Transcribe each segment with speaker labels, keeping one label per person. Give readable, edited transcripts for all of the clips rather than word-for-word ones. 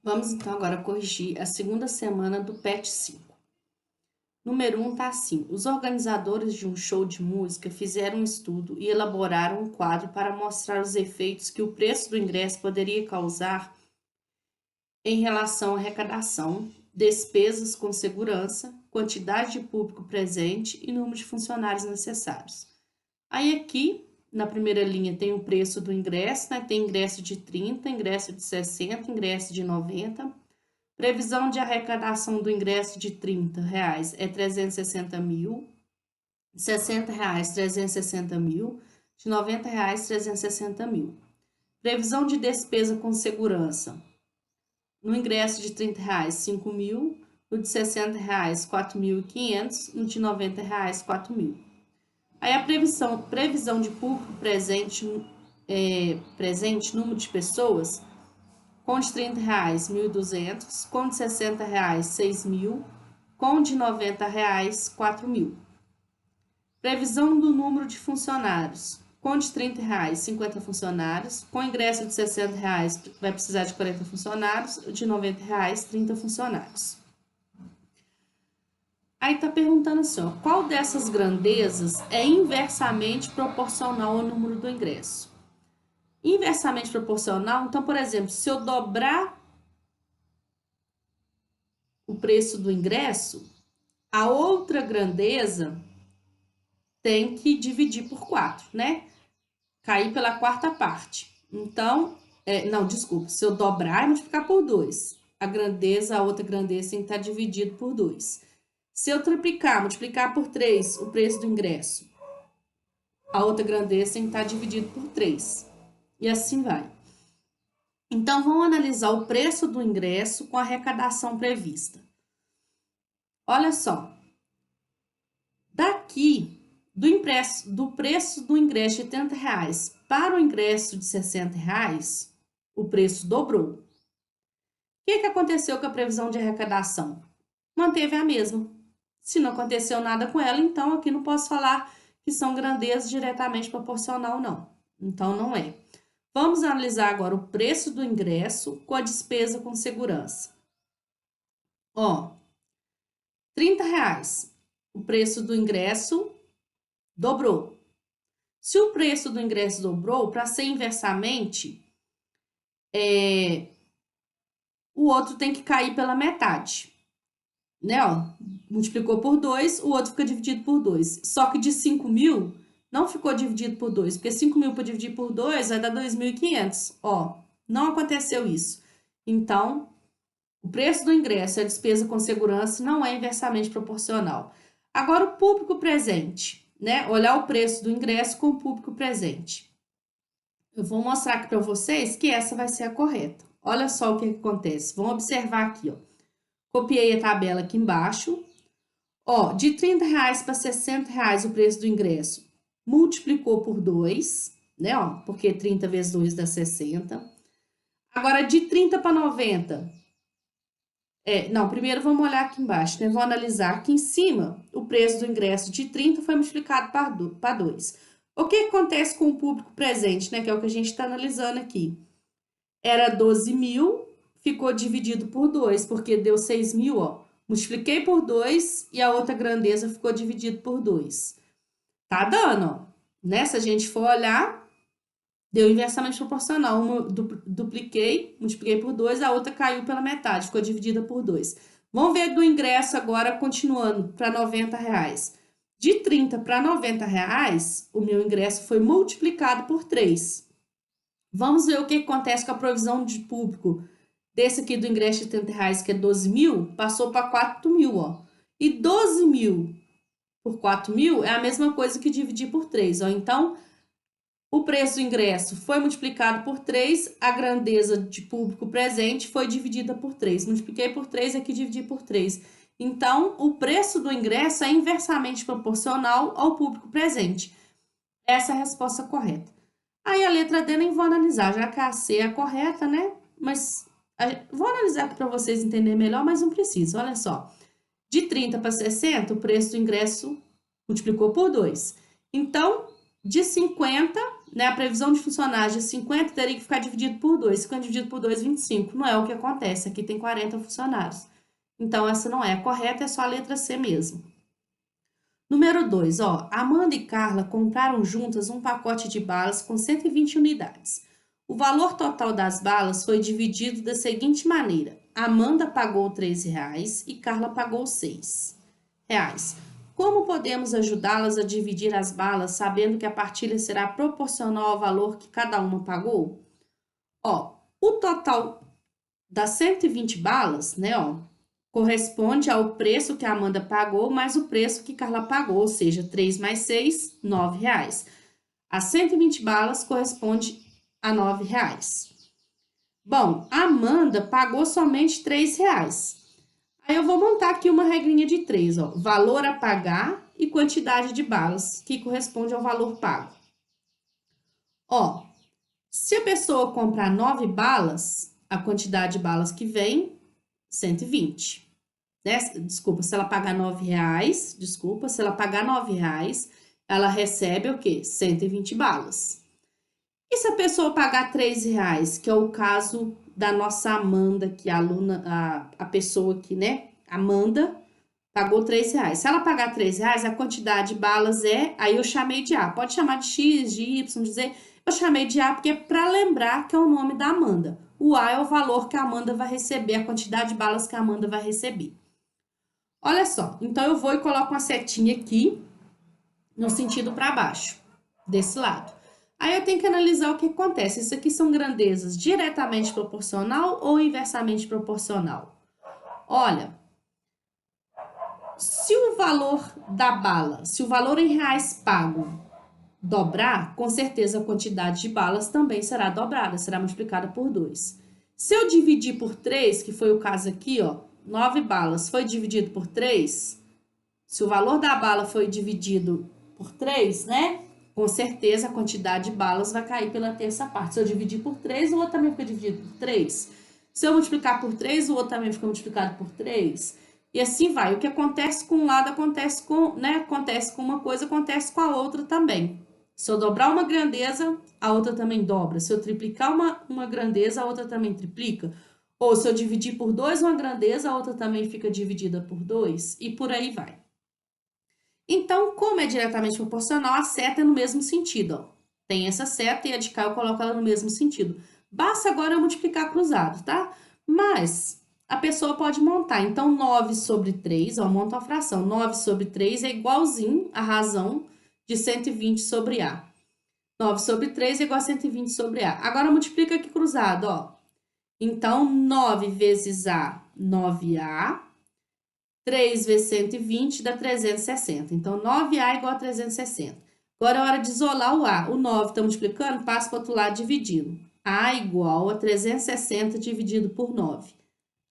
Speaker 1: Vamos então agora corrigir a segunda semana do PET 5. Número 1 está assim: os organizadores de um show de música fizeram um estudo e elaboraram um quadro para mostrar os efeitos que o preço do ingresso poderia causar em relação à arrecadação, despesas com segurança, quantidade de público presente e número de funcionários necessários. Aí aqui, na primeira linha, tem o preço do ingresso, né? Tem ingresso de 30, ingresso de 60, ingresso de 90. Previsão de arrecadação do ingresso de R$ 30 é 360 mil, de R$ 60 360 mil, de R$ 90 360 mil. Previsão de despesa com segurança. No ingresso de R$ 30, 5 mil, no de R$ 60, 4.500, no de R$ 90, 4 mil. Aí a previsão de público presente, número de pessoas, com de R$ 30, 1.200, com de R$ 60, 6 mil, com de R$ 90, 4 mil. Previsão do número de funcionários, com de R$ 30, 50 funcionários, com ingresso de R$ 60 vai precisar de 40 funcionários, de R$ 90, 30 funcionários. Aí tá perguntando assim, ó, qual dessas grandezas é inversamente proporcional ao número do ingresso? Inversamente proporcional, então, por exemplo, se eu dobrar o preço do ingresso, a outra grandeza tem que dividir por 4, né? Cair pela quarta parte. Então, se eu dobrar e multiplicar por 2, a outra grandeza tem que estar dividido por 2. Se eu triplicar, multiplicar por 3 o preço do ingresso, a outra grandeza tem que estar dividido por 3. E assim vai. Então, vamos analisar o preço do ingresso com a arrecadação prevista. Olha só. Daqui, do preço do ingresso de R$ 30 para o ingresso de R$ 60, o preço dobrou. O que aconteceu com a previsão de arrecadação? Manteve a mesma. Se não aconteceu nada com ela, então aqui não posso falar que são grandezas diretamente proporcional, não. Então, não é. Vamos analisar agora o preço do ingresso com a despesa com segurança. Ó, R$ 30, o preço do ingresso dobrou. Se o preço do ingresso dobrou, para ser inversamente, o outro tem que cair pela metade. Né, ó, multiplicou por 2, o outro fica dividido por 2. Só que de 5 mil, não ficou dividido por 2, porque 5 mil para dividir por 2 vai dar 2.500. Ó, não aconteceu isso. Então, o preço do ingresso e a despesa com segurança não é inversamente proporcional. Agora, o público presente, né? Olhar o preço do ingresso com o público presente. Eu vou mostrar aqui para vocês que essa vai ser a correta. Olha só o que acontece. Vamos observar aqui, ó. Copiei a tabela aqui embaixo. Ó, de R$ 30 para R$ 60 o preço do ingresso. Multiplicou por 2, né? Ó, porque 30 vezes 2 dá 60. Agora, de 30 para 90. Primeiro vamos olhar aqui embaixo, né? Vou analisar aqui em cima. O preço do ingresso de 30 foi multiplicado para 2. O que acontece com o público presente, né? Que é o que a gente está analisando aqui. Era 12 mil, ficou dividido por 2, porque deu 6 mil, ó. Multipliquei por 2 e a outra grandeza ficou dividido por 2. Tá dando, ó. Né? Se a gente for olhar, deu inversamente proporcional. Uma dupliquei, multipliquei por 2, a outra caiu pela metade, ficou dividida por 2. Vamos ver do ingresso agora, continuando, para R$ 90. De 30 para R$ 90, o meu ingresso foi multiplicado por 3. Vamos ver o que acontece com a provisão de público desse aqui do ingresso de R$ 30, que é 12 mil, passou para 4 mil, ó. E 12 mil por 4 mil é a mesma coisa que dividir por 3, ó. Então, o preço do ingresso foi multiplicado por 3, a grandeza de público presente foi dividida por 3. Multipliquei por 3, aqui dividi por 3. Então, o preço do ingresso é inversamente proporcional ao público presente. Essa é a resposta correta. Aí a letra D nem vou analisar, já que a C é a correta, né? Mas vou analisar aqui para vocês entenderem melhor, mas não precisa. Olha só. De 30 para 60, o preço do ingresso multiplicou por 2. Então, De 50, né, a previsão de funcionários de 50 teria que ficar dividido por 2. 50 dividido por 2, 25. Não é o que acontece. Aqui tem 40 funcionários. Então, essa não é correta, é só a letra C mesmo. Número 2, ó. Amanda e Carla compraram juntas um pacote de balas com 120 unidades. O valor total das balas foi dividido da seguinte maneira. Amanda pagou R$3 e Carla pagou R$6. Como podemos ajudá-las a dividir as balas, sabendo que a partilha será proporcional ao valor que cada uma pagou? Ó, o total das 120 balas, né, ó, corresponde ao preço que a Amanda pagou mais o preço que Carla pagou, ou seja, 3 mais 6, R$9. As 120 balas corresponde a R$9. Bom, a Amanda pagou somente R$3. Aí eu vou montar aqui uma regrinha de 3, ó. Valor a pagar e quantidade de balas, que corresponde ao valor pago. Ó, se a pessoa comprar 9 balas, a quantidade de balas que vem, 120. Né? Desculpa, se ela pagar R$9, se ela pagar R$9, ela recebe o quê? 120 balas. E se a pessoa pagar R$3, que é o caso da nossa Amanda, que é a aluna, a pessoa que, né, Amanda, pagou R$3. Se ela pagar R$3, a quantidade de balas aí eu chamei de A. Pode chamar de X, de Y, de Z. Eu chamei de A porque é para lembrar que é o nome da Amanda. O A é o valor que a Amanda vai receber, a quantidade de balas que a Amanda vai receber. Olha só, então eu vou e coloco uma setinha aqui no sentido para baixo, desse lado. Aí eu tenho que analisar o que acontece. Isso aqui são grandezas diretamente proporcional ou inversamente proporcional? Olha, se o valor da bala, se o valor em reais pago dobrar, com certeza a quantidade de balas também será dobrada, será multiplicada por 2. Se eu dividir por 3, que foi o caso aqui, ó, 9 balas foi dividido por 3, se o valor da bala foi dividido por 3, né? Com certeza a quantidade de balas vai cair pela terça parte. Se eu dividir por 3, o outro também fica dividido por 3. Se eu multiplicar por 3, o outro também fica multiplicado por 3. E assim vai. O que acontece com um lado acontece com, né? Acontece com uma coisa, acontece com a outra também. Se eu dobrar uma grandeza, a outra também dobra. Se eu triplicar uma grandeza, a outra também triplica. Ou se eu dividir por 2 uma grandeza, a outra também fica dividida por 2. E por aí vai. Então, como é diretamente proporcional, a seta é no mesmo sentido. Ó. Tem essa seta e a de cá eu coloco ela no mesmo sentido. Basta agora eu multiplicar cruzado, tá? Mas a pessoa pode montar. Então, 9 sobre 3, ó, monta a fração. 9 sobre 3 é igualzinho a razão de 120 sobre A. 9 sobre 3 é igual a 120 sobre A. Agora, multiplica aqui cruzado, ó. Então, 9 vezes A, 9A. 3 vezes 120 dá 360. Então, 9A igual a 360. Agora é hora de isolar o A. O 9 está multiplicando, passa para o outro lado dividindo. A igual a 360 dividido por 9.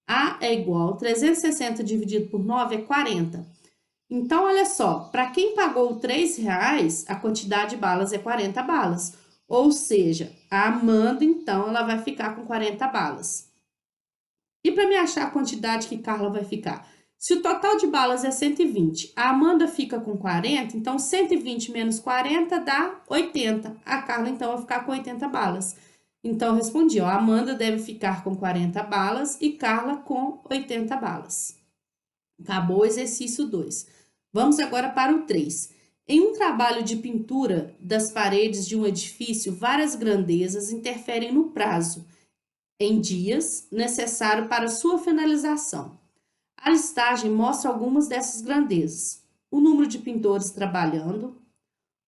Speaker 1: A é igual a 360 dividido por 9 é 40. Então, olha só, para quem pagou R$3, a quantidade de balas é 40 balas. Ou seja, a Amanda, então, ela vai ficar com 40 balas. E para me achar a quantidade que Carla vai ficar? Se o total de balas é 120, a Amanda fica com 40, então 120 menos 40 dá 80. A Carla, então, vai ficar com 80 balas. Então, eu respondi, ó, a Amanda deve ficar com 40 balas e Carla com 80 balas. Acabou o exercício 2. Vamos agora para o 3. Em um trabalho de pintura das paredes de um edifício, várias grandezas interferem no prazo, em dias, necessário para sua finalização. A listagem mostra algumas dessas grandezas. O número de pintores trabalhando,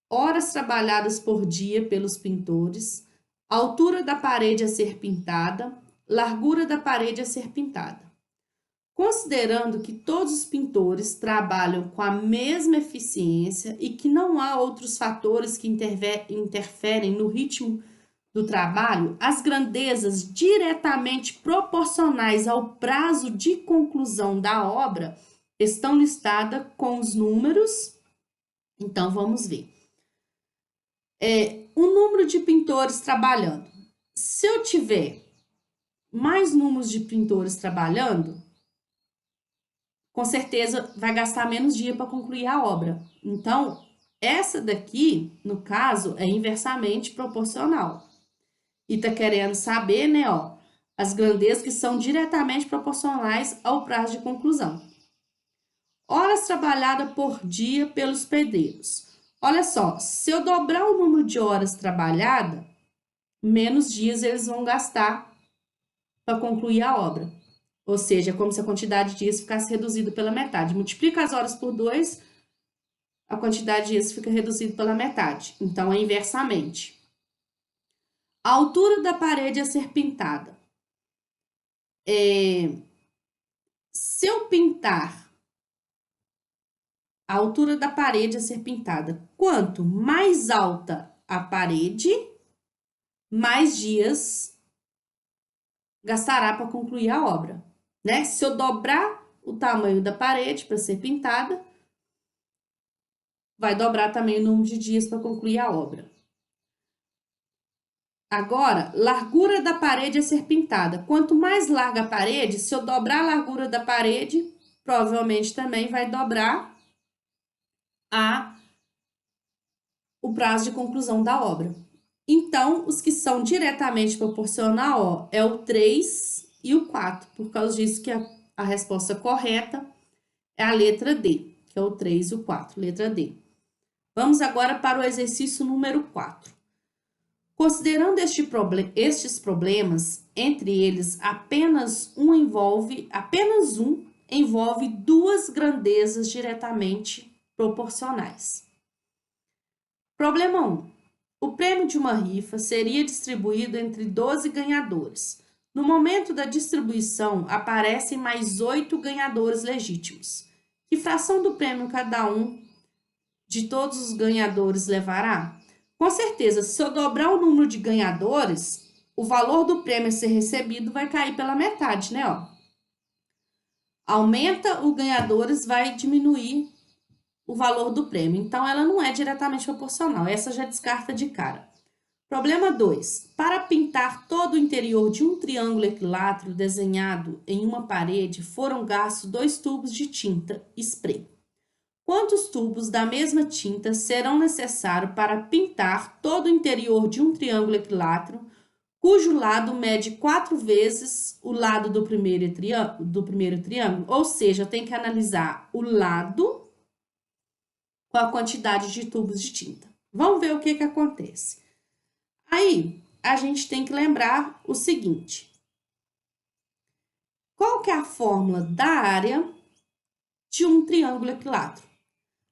Speaker 1: horas trabalhadas por dia pelos pintores, altura da parede a ser pintada, largura da parede a ser pintada. Considerando que todos os pintores trabalham com a mesma eficiência e que não há outros fatores que interferem no ritmo do trabalho, as grandezas diretamente proporcionais ao prazo de conclusão da obra estão listadas com os números. Então, vamos ver. O número de pintores trabalhando. Se eu tiver mais números de pintores trabalhando, com certeza vai gastar menos dia para concluir a obra. Então, Essa daqui, no caso, é inversamente proporcional. E tá querendo saber, né, ó, as grandezas que são diretamente proporcionais ao prazo de conclusão. Horas trabalhadas por dia pelos pedreiros. Olha só, se eu dobrar o número de horas trabalhadas, menos dias eles vão gastar para concluir a obra. Ou seja, é como se a quantidade de dias ficasse reduzida pela metade. Multiplica as horas por 2, a quantidade de dias fica reduzida pela metade. Então, é inversamente. A altura da parede a ser pintada. Se eu pintar a altura da parede a ser pintada, quanto mais alta a parede, mais dias gastará para concluir a obra, né? Se eu dobrar o tamanho da parede para ser pintada, vai dobrar também o número de dias para concluir a obra. Agora, largura da parede a ser pintada. Quanto mais larga a parede, se eu dobrar a largura da parede, provavelmente também vai dobrar o prazo de conclusão da obra. Então, os que são diretamente proporcional, ó, é o 3 e o 4. Por causa disso que a resposta correta é a letra D, que é o 3 e o 4, letra D. Vamos agora para o exercício número 4. Considerando estes problemas, entre eles apenas um envolve duas grandezas diretamente proporcionais. Problema 1. O prêmio de uma rifa seria distribuído entre 12 ganhadores. No momento da distribuição, aparecem mais 8 ganhadores legítimos. Que fração do prêmio cada um de todos os ganhadores levará? Com certeza, se eu dobrar o número de ganhadores, o valor do prêmio a ser recebido vai cair pela metade, né? Ó. Aumenta os ganhadores, vai diminuir o valor do prêmio. Então, ela não é diretamente proporcional. Essa já descarta de cara. Problema 2. Para pintar todo o interior de um triângulo equilátero desenhado em uma parede, foram gastos 2 tubos de tinta spray. Quantos tubos da mesma tinta serão necessários para pintar todo o interior de um triângulo equilátero, cujo lado mede 4 vezes o lado do primeiro triângulo? Ou seja, tem que analisar o lado com a quantidade de tubos de tinta. Vamos ver o que acontece. Aí, a gente tem que lembrar o seguinte. Qual que é a fórmula da área de um triângulo equilátero?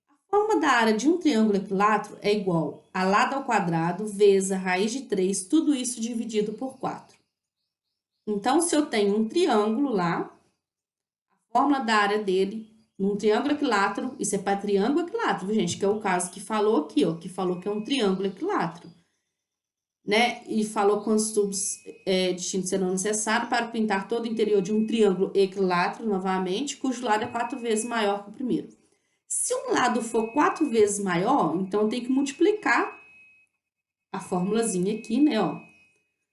Speaker 1: A fórmula da área de um triângulo equilátero é igual a lado ao quadrado vezes a raiz de 3, tudo isso dividido por 4. Então, se eu tenho um triângulo lá, a fórmula da área dele, num triângulo equilátero, isso é para triângulo equilátero, gente, que é o caso que falou aqui, ó, que falou que é um triângulo equilátero. Né? E falou quantos tubos de tinta serão necessários para pintar todo o interior de um triângulo equilátero, novamente, cujo lado é 4 vezes maior que o primeiro. Se um lado for 4 vezes maior, então tem que multiplicar a formulazinha aqui, né? Ó.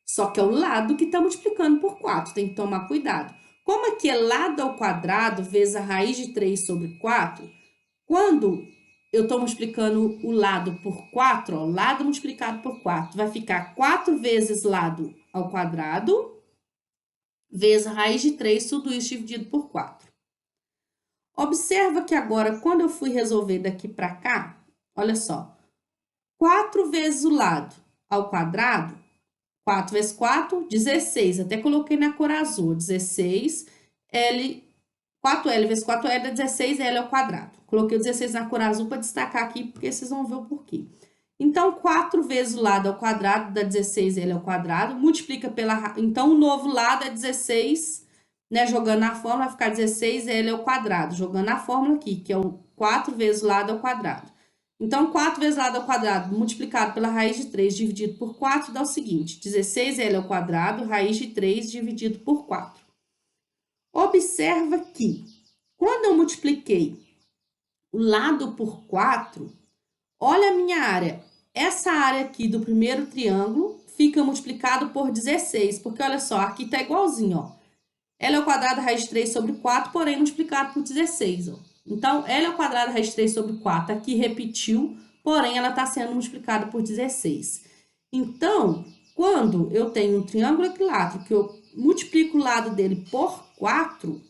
Speaker 1: Só que é o lado que está multiplicando por 4, tem que tomar cuidado. Como aqui é lado ao quadrado vezes a raiz de 3 sobre 4, quando eu estou multiplicando o lado por 4, ó, lado multiplicado por 4, vai ficar 4 vezes lado ao quadrado, vezes a raiz de 3, tudo isso dividido por 4. Observa que agora, quando eu fui resolver daqui para cá, olha só, 4 vezes o lado ao quadrado, 4 vezes 4, 16, até coloquei na cor azul, 16, 4L vezes 4L é 16L ao quadrado. Coloquei o 16 na cor azul para destacar aqui, porque vocês vão ver o porquê. Então, 4 vezes o lado ao quadrado dá 16L ao quadrado, multiplica pela... Então, o novo lado é 16, né? Jogando na fórmula, vai ficar 16L ao quadrado. Jogando na fórmula aqui, que é o 4 vezes o lado ao quadrado. Então, 4 vezes o lado ao quadrado multiplicado pela raiz de 3 dividido por 4 dá o seguinte, 16L ao quadrado, raiz de 3 dividido por 4. Observa que, quando eu multipliquei o lado por 4, olha a minha área. Essa área aqui do primeiro triângulo fica multiplicado por 16, porque olha só, aqui tá igualzinho, ó. L ao quadrado, raiz de 3 sobre 4, porém multiplicado por 16, ó. Então, L ao quadrado, raiz de 3 sobre 4, aqui repetiu, porém ela está sendo multiplicada por 16. Então, quando eu tenho um triângulo equilátero que eu multiplico o lado dele por 4,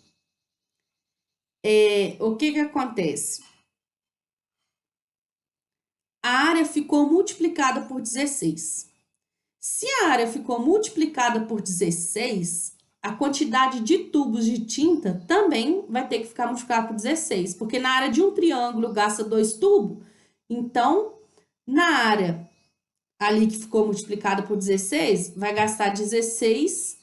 Speaker 1: o que acontece? A área ficou multiplicada por 16. Se a área ficou multiplicada por 16, a quantidade de tubos de tinta também vai ter que ficar multiplicada por 16, porque na área de um triângulo gasta 2 tubos, então na área ali que ficou multiplicada por 16, vai gastar 16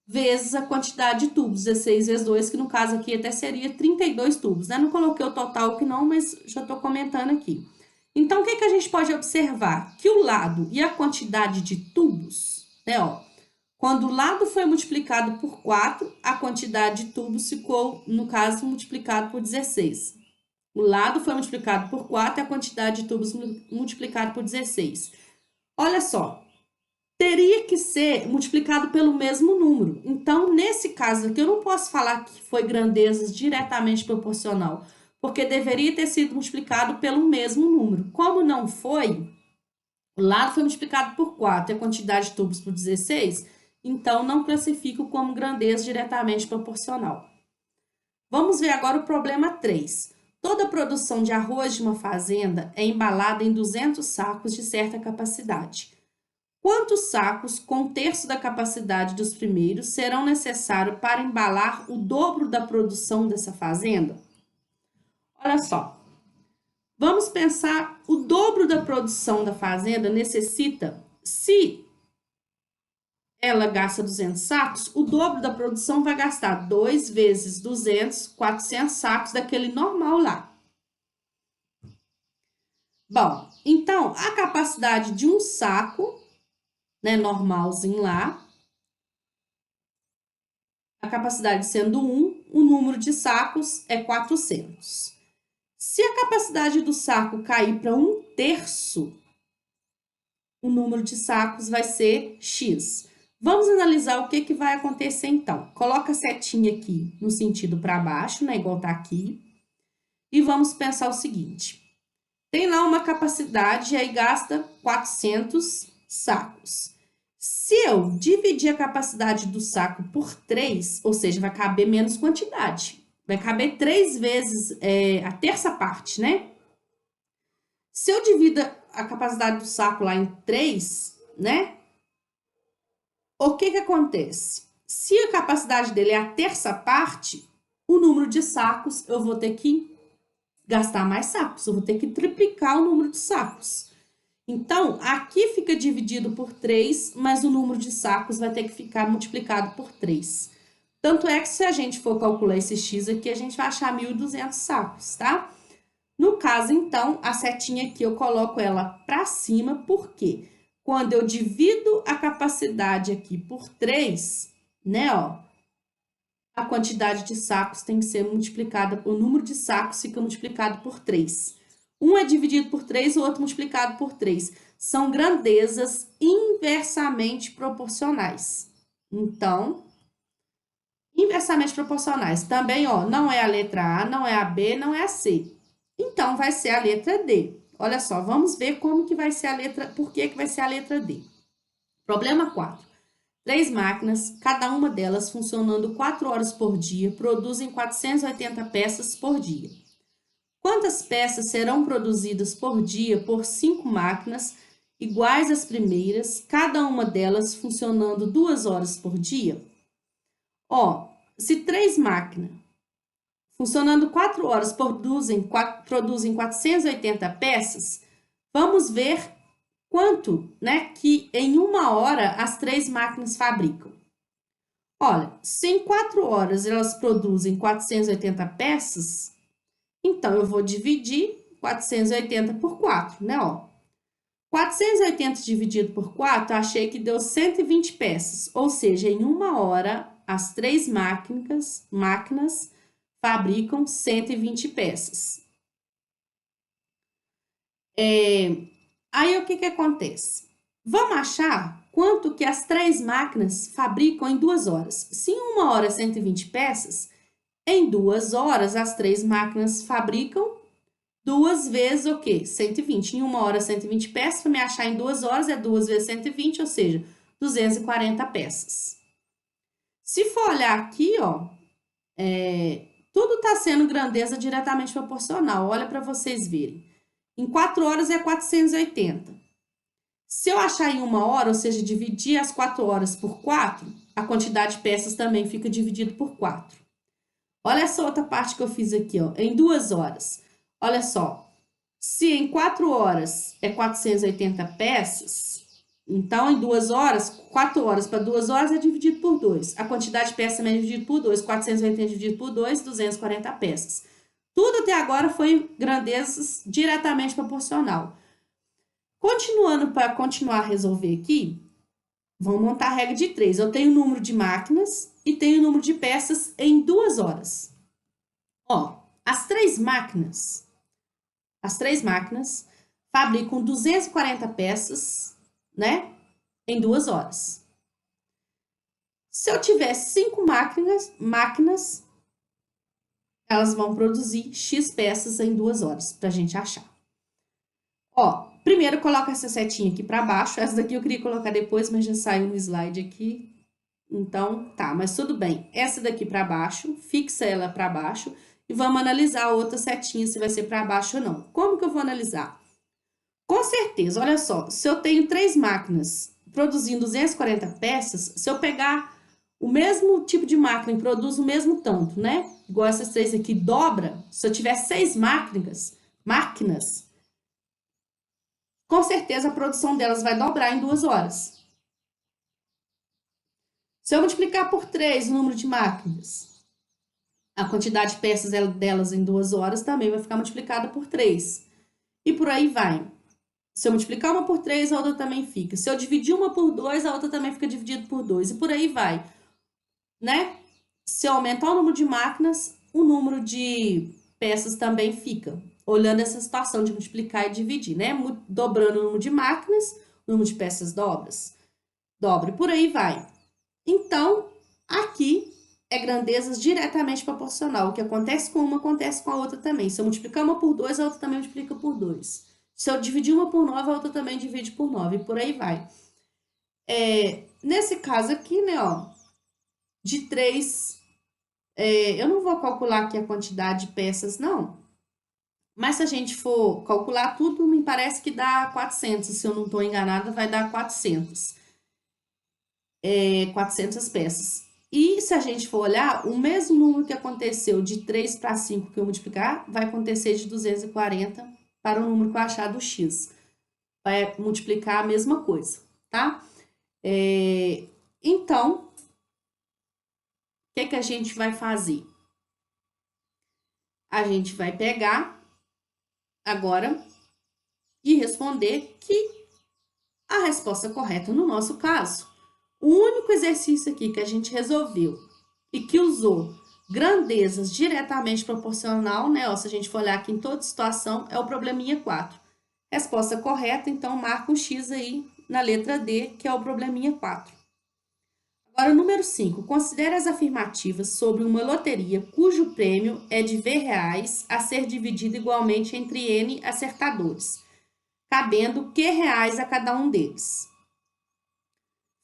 Speaker 1: vezes a quantidade de tubos, 16 vezes 2, que no caso aqui até seria 32 tubos, né? Não coloquei o total aqui não, mas já estou comentando aqui. Então, o que a gente pode observar? Que o lado e a quantidade de tubos, né, ó, quando o lado foi multiplicado por 4, a quantidade de tubos ficou, no caso, multiplicado por 16. O lado foi multiplicado por 4 e a quantidade de tubos multiplicado por 16. Olha só, teria que ser multiplicado pelo mesmo número. Então, nesse caso aqui, eu não posso falar que foi grandezas diretamente proporcional, porque deveria ter sido multiplicado pelo mesmo número. Como não foi, o lado foi multiplicado por 4 e a quantidade de tubos por 16, então não classifico como grandeza diretamente proporcional. Vamos ver agora o problema 3. Toda a produção de arroz de uma fazenda é embalada em 200 sacos de certa capacidade. Quantos sacos, com um terço da capacidade dos primeiros, serão necessários para embalar o dobro da produção dessa fazenda? Olha só, vamos pensar, o dobro da produção da fazenda necessita, se ela gasta 200 sacos, o dobro da produção vai gastar 2 vezes 200, 400 sacos daquele normal lá. Bom, então, a capacidade de um saco, né, normalzinho lá, a capacidade sendo 1, o número de sacos é 400. Se a capacidade do saco cair para 1/3, o número de sacos vai ser X. Vamos analisar o que vai acontecer então. Coloca a setinha aqui no sentido para baixo, né, igual tá aqui. E vamos pensar o seguinte. Tem lá uma capacidade e aí gasta 400 sacos. Se eu dividir a capacidade do saco por 3, ou seja, vai caber menos quantidade. Vai caber 3 vezes a terça parte, né? Se eu divido a capacidade do saco lá em 3, né? O que acontece? Se a capacidade dele é a terça parte, o número de sacos, eu vou ter que gastar mais sacos. Eu vou ter que triplicar o número de sacos. Então, aqui fica dividido por 3, mas o número de sacos vai ter que ficar multiplicado por 3. Tanto é que se a gente for calcular esse X aqui, a gente vai achar 1.200 sacos, tá? No caso, então, a setinha aqui eu coloco ela para cima, porque quando eu divido a capacidade aqui por 3, né, ó, a quantidade de sacos tem que ser multiplicada, o número de sacos fica multiplicado por 3. Um é dividido por 3, o outro multiplicado por 3. São grandezas inversamente proporcionais. Então, inversamente proporcionais. Também, ó, não é a letra A, não é a B, não é a C. Então, vai ser a letra D. Olha só, vamos ver como que vai ser a letra, por que vai ser a letra D. Problema 4. 3 máquinas, cada uma delas funcionando 4 horas por dia, produzem 480 peças por dia. Quantas peças serão produzidas por dia por 5 máquinas, iguais às primeiras, cada uma delas funcionando 2 horas por dia? Ó, se 3 máquinas funcionando 4 horas produzem 480 peças, vamos ver quanto, né, que em 1 hora as 3 máquinas fabricam. Olha, se em 4 horas elas produzem 480 peças, então eu vou dividir 480 por 4, né, ó. 480 dividido por 4, achei que deu 120 peças, ou seja, em 1 hora as 3 máquinas fabricam 120 peças. Aí, o que acontece? Vamos achar quanto que as 3 máquinas fabricam em 2 horas. Se em 1 hora 120 peças, em 2 horas as 3 máquinas fabricam 2 vezes o quê? 120. Em 1 hora, 120 peças. Para me achar em 2 horas, é 2 vezes 120, ou seja, 240 peças. Se for olhar aqui, ó, tudo está sendo grandeza diretamente proporcional. Olha para vocês verem. Em 4 horas é 480. Se eu achar em 1 hora, ou seja, dividir as 4 horas por 4, a quantidade de peças também fica dividida por 4. Olha essa outra parte que eu fiz aqui, ó, em 2 horas. Olha só, se em 4 horas é 480 peças, então em 2 horas, 4 horas para 2 horas é dividido por 2. A quantidade de peças também é dividida por 2. 480 dividido por 2, 240 peças. Tudo até agora foi grandezas diretamente proporcional. Continuando para continuar a resolver aqui, vamos montar a regra de 3. Eu tenho o número de máquinas e tenho o número de peças em 2 horas. Ó, as três máquinas fabricam 240 peças, né, em 2 horas. Se eu tiver 5 máquinas, elas vão produzir X peças em 2 horas, para a gente achar. Ó, primeiro coloca essa setinha aqui para baixo. Essa daqui eu queria colocar depois, mas já saiu no slide aqui. Então, tá, mas tudo bem. Essa daqui para baixo, fixa ela para baixo e vamos analisar a outra setinha se vai ser para baixo ou não. Como que eu vou analisar? Com certeza, olha só, se eu tenho 3 máquinas produzindo 240 peças, se eu pegar o mesmo tipo de máquina e produz o mesmo tanto, né? Igual essas 3 aqui, dobra. Se eu tiver 6 máquinas, com certeza a produção delas vai dobrar em 2 horas. Se eu multiplicar por 3 o número de máquinas, a quantidade de peças delas em 2 horas também vai ficar multiplicada por 3. E por aí vai. Se eu multiplicar uma por 3, a outra também fica. Se eu dividir uma por 2, a outra também fica dividida por 2. E por aí vai, né? Se eu aumentar o número de máquinas, o número de peças também fica. Olhando essa situação de multiplicar e dividir, né? Dobrando o número de máquinas, o número de peças dobra. E por aí vai. Então, aqui é grandezas diretamente proporcional. O que acontece com uma, acontece com a outra também. Se eu multiplicar uma por 2, a outra também multiplica por 2. Se eu dividir uma por 9, a outra também divide por 9. E por aí vai. Nesse caso aqui, né, ó, de 3, eu não vou calcular aqui a quantidade de peças, não. Mas se a gente for calcular tudo, me parece que dá 400. Se eu não estou enganada, vai dar 400. 400 peças. E se a gente for olhar, o mesmo número que aconteceu de 3 para 5 que eu multiplicar, vai acontecer de 240 para o número que eu achar do x. Vai multiplicar a mesma coisa, tá? Então, o que a gente vai fazer? A gente vai pegar agora e responder que a resposta correta no nosso caso, o único exercício aqui que a gente resolveu e que usou grandezas diretamente proporcional, né? Ó, se a gente for olhar aqui em toda situação, é o probleminha 4. Resposta correta, então marca um X aí na letra D, que é o probleminha 4. Agora, número 5. Considere as afirmativas sobre uma loteria cujo prêmio é de R$ a ser dividido igualmente entre N acertadores, cabendo Q reais a cada um deles.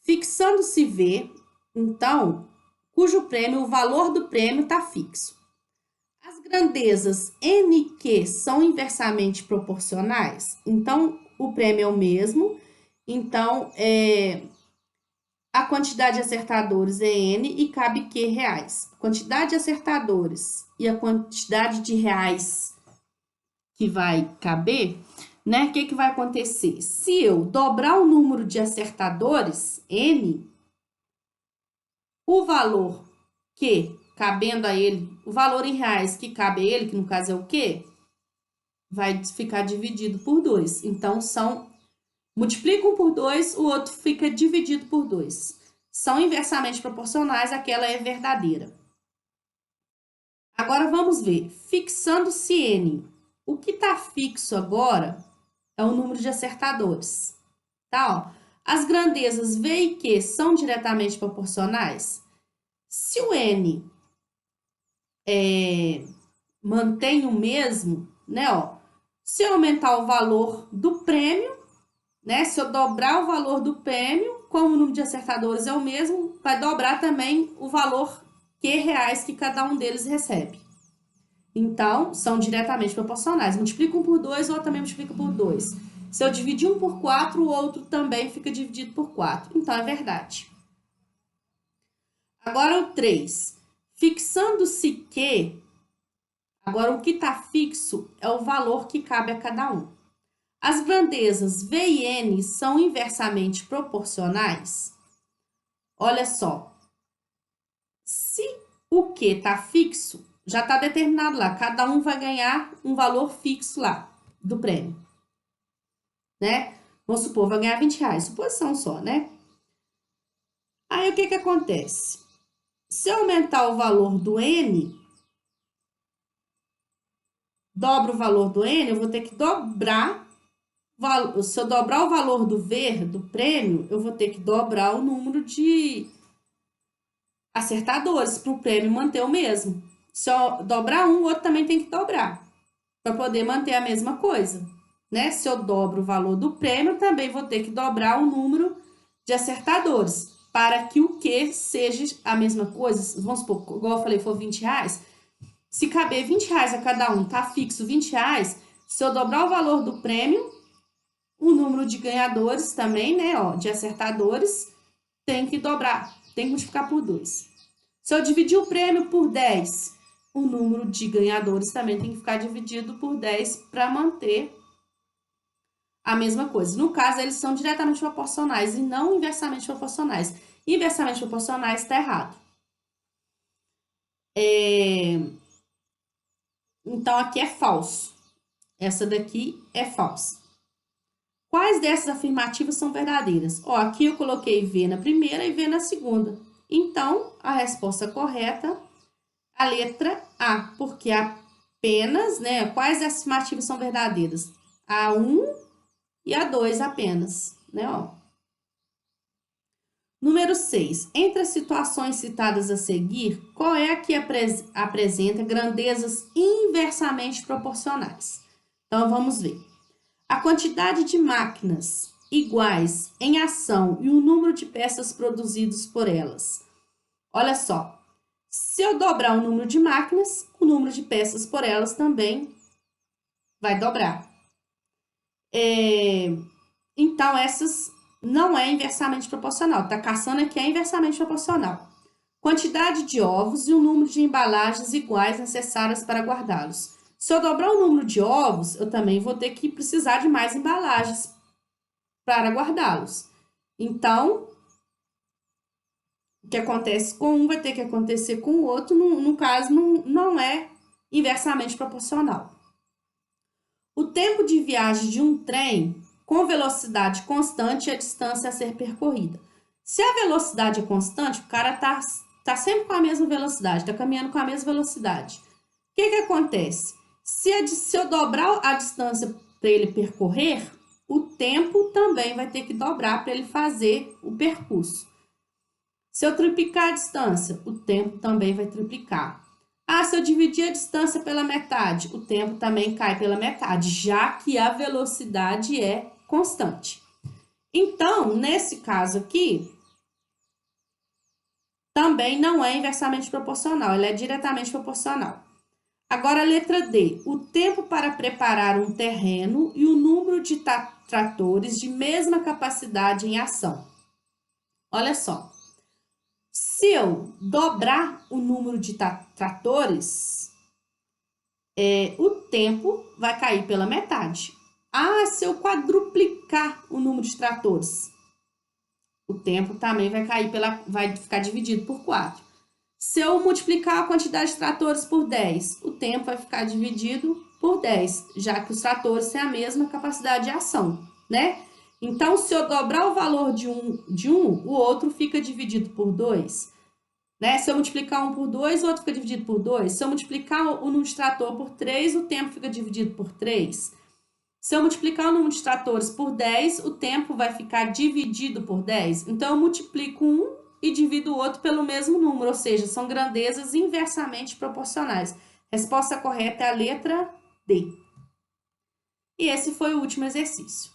Speaker 1: Fixando-se V, então, cujo prêmio, o valor do prêmio está fixo. As grandezas N e Q são inversamente proporcionais, então o prêmio é o mesmo, então a quantidade de acertadores é N e cabe Q reais. A quantidade de acertadores e a quantidade de reais que vai caber, né? O que vai acontecer? Se eu dobrar o número de acertadores, N, o valor Q cabendo a ele, o valor em reais que cabe a ele, que no caso é o Q, vai ficar dividido por 2. Então, multiplica um por 2, o outro fica dividido por 2. São inversamente proporcionais, aquela é verdadeira. Agora, vamos ver. Fixando-se N. O que está fixo agora é o número de acertadores. Tá? Ó, as grandezas V e Q são diretamente proporcionais? Se o N mantém o mesmo, né? Ó, Se eu aumentar o valor do prêmio, né? Se eu dobrar o valor do prêmio, como o número de acertadores é o mesmo, vai dobrar também o valor reais que cada um deles recebe. Então, são diretamente proporcionais. Multiplica um por 2, o outro também multiplica por 2. Se eu dividir um por 4, o outro também fica dividido por 4. Então, é verdade. Agora, o 3. Fixando-se que, agora o que está fixo é o valor que cabe a cada um. As grandezas V e N são inversamente proporcionais? Olha só. Se o que está fixo, já está determinado lá. Cada um vai ganhar um valor fixo lá do prêmio, né? Vamos supor, vai ganhar 20 reais, suposição só, né? Aí, o que que acontece? Se eu aumentar o valor do N, dobro o valor do N, eu vou ter que dobrar. Se eu dobrar o valor do V, do prêmio, eu vou ter que dobrar o número de acertadores para o prêmio manter o mesmo. Se eu dobrar um, o outro também tem que dobrar, para poder manter a mesma coisa, né? Se eu dobro o valor do prêmio, também vou ter que dobrar o número de acertadores, para que o que seja a mesma coisa. Vamos supor, igual eu falei, for 20 reais. Se caber 20 reais a cada um, tá fixo 20 reais, se eu dobrar o valor do prêmio, o número de ganhadores também, né, ó, de acertadores, tem que dobrar, tem que multiplicar por 2. Se eu dividir o prêmio por 10, o número de ganhadores também tem que ficar dividido por 10 para manter a mesma coisa. No caso, eles são diretamente proporcionais e não inversamente proporcionais. Inversamente proporcionais está errado. Então, aqui é falso. Essa daqui é falsa. Quais dessas afirmativas são verdadeiras? Ó, aqui eu coloquei V na primeira e V na segunda. Então, a resposta correta, a letra A, porque apenas, né? Quais dessas afirmativas são verdadeiras? A 1 e a 2 apenas, né? Ó. Número 6. Entre as situações citadas a seguir, qual é a que apresenta grandezas inversamente proporcionais? Então, vamos ver. A quantidade de máquinas iguais em ação e o número de peças produzidas por elas. Olha só, se eu dobrar o número de máquinas, o número de peças por elas também vai dobrar. Então, essas não é inversamente proporcional. Tá caçando aqui é inversamente proporcional. Quantidade de ovos e o número de embalagens iguais necessárias para guardá-los. Se eu dobrar o número de ovos, eu também vou ter que precisar de mais embalagens para guardá-los. Então, o que acontece com um vai ter que acontecer com o outro, no caso, não é inversamente proporcional. O tempo de viagem de um trem com velocidade constante é a distância a ser percorrida. Se a velocidade é constante, o cara tá sempre com a mesma velocidade, tá caminhando com a mesma velocidade. O que que acontece? Se eu dobrar a distância para ele percorrer, o tempo também vai ter que dobrar para ele fazer o percurso. Se eu triplicar a distância, o tempo também vai triplicar. Ah, se eu dividir a distância pela metade, o tempo também cai pela metade, já que a velocidade é constante. Então, nesse caso aqui, também não é inversamente proporcional, ela é diretamente proporcional. Agora, a letra D. O tempo para preparar um terreno e o número de tratores de mesma capacidade em ação. Olha só. Se eu dobrar o número de tratores, o tempo vai cair pela metade. Ah, se eu quadruplicar o número de tratores, o tempo também vai ficar dividido por 4. Se eu multiplicar a quantidade de tratores por 10, o tempo vai ficar dividido por 10, já que os tratores têm a mesma capacidade de ação, né? Então, se eu dobrar o valor de um, o outro fica dividido por 2. Né? Se eu multiplicar um por 2, o outro fica dividido por 2. Se eu multiplicar o número de trator por 3, o tempo fica dividido por 3. Se eu multiplicar o número de tratores por 10, o tempo vai ficar dividido por 10. Então, eu multiplico um e divido o outro pelo mesmo número, ou seja, são grandezas inversamente proporcionais. Resposta correta é a letra D. E esse foi o último exercício.